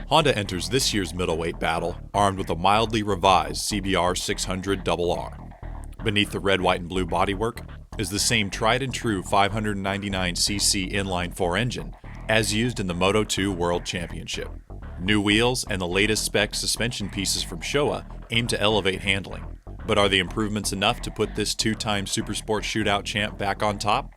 Honda enters this year's middleweight battle armed with a mildly revised CBR600RR. Beneath the red, white, and blue bodywork is the same tried-and-true 599cc inline-4 engine as used in the Moto2 World Championship. New wheels and the latest spec suspension pieces from Showa aim to elevate handling. But are the improvements enough to put this two-time Supersport Shootout champ back on top?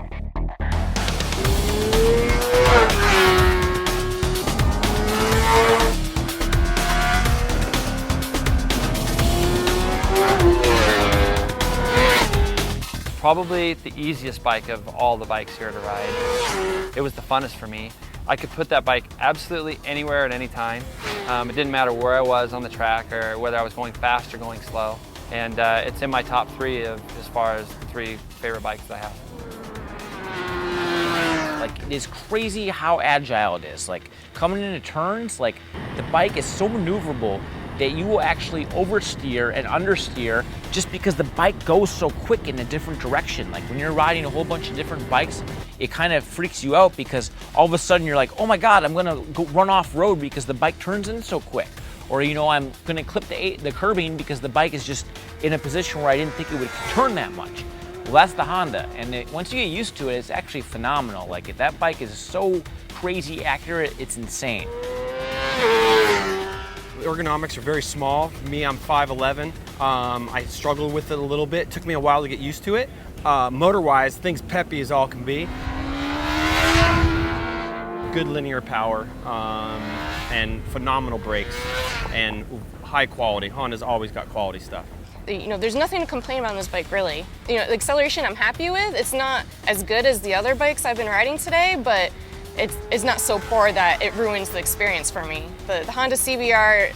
Probably the easiest bike of all the bikes here to ride. It was the funnest for me. I could put that bike absolutely anywhere at any time. It didn't matter where I was on the track or whether I was going fast or going slow. And it's in my top 3 of as far as the 3 favorite bikes that I have. Like, it is crazy how agile it is. Like, coming into turns, like, the bike is so maneuverable that you will actually oversteer and understeer just because the bike goes so quick in a different direction. Like, when you're riding a whole bunch of different bikes, it kind of freaks you out because all of a sudden you're like, oh my God, I'm gonna go run off road because the bike turns in so quick. Or, you know, I'm gonna clip the curbing because the bike is just in a position where I didn't think it would turn that much. Well, that's the Honda, and once you get used to it, it's actually phenomenal. Like, that bike is so crazy accurate, it's insane. The ergonomics are very small. Me, I'm 5'11". I struggled with it a little bit. It took me a while to get used to it. Motor-wise, things peppy as all can be. Good linear power and phenomenal brakes and high quality. Honda's always got quality stuff. You know, there's nothing to complain about on this bike, really. You know, the acceleration I'm happy with. It's not as good as the other bikes I've been riding today, but it's not so poor that it ruins the experience for me. The Honda CBR,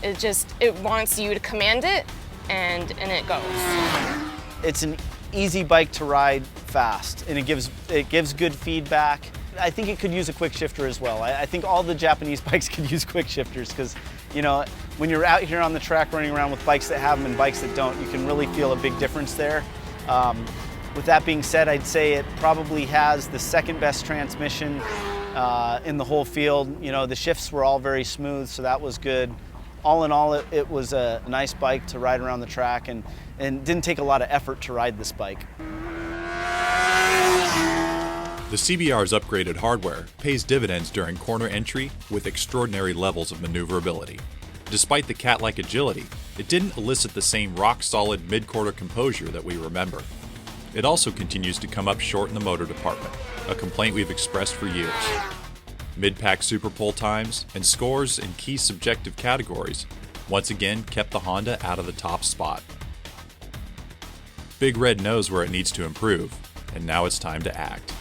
it wants you to command it, and it goes. It's an easy bike to ride fast, and it gives good feedback. I think it could use a quick shifter as well. I think all the Japanese bikes could use quick shifters because, you know, when you're out here on the track running around with bikes that have them and bikes that don't, you can really feel a big difference there. With that being said, I'd say it probably has the second best transmission in the whole field. You know, the shifts were all very smooth, so that was good. All in all, it was a nice bike to ride around the track and didn't take a lot of effort to ride this bike. The CBR's upgraded hardware pays dividends during corner entry with extraordinary levels of maneuverability. Despite the cat-like agility, it didn't elicit the same rock-solid mid-quarter composure that we remember. It also continues to come up short in the motor department, a complaint we've expressed for years. Mid-pack super pull times and scores in key subjective categories once again kept the Honda out of the top spot. Big Red knows where it needs to improve, and now it's time to act.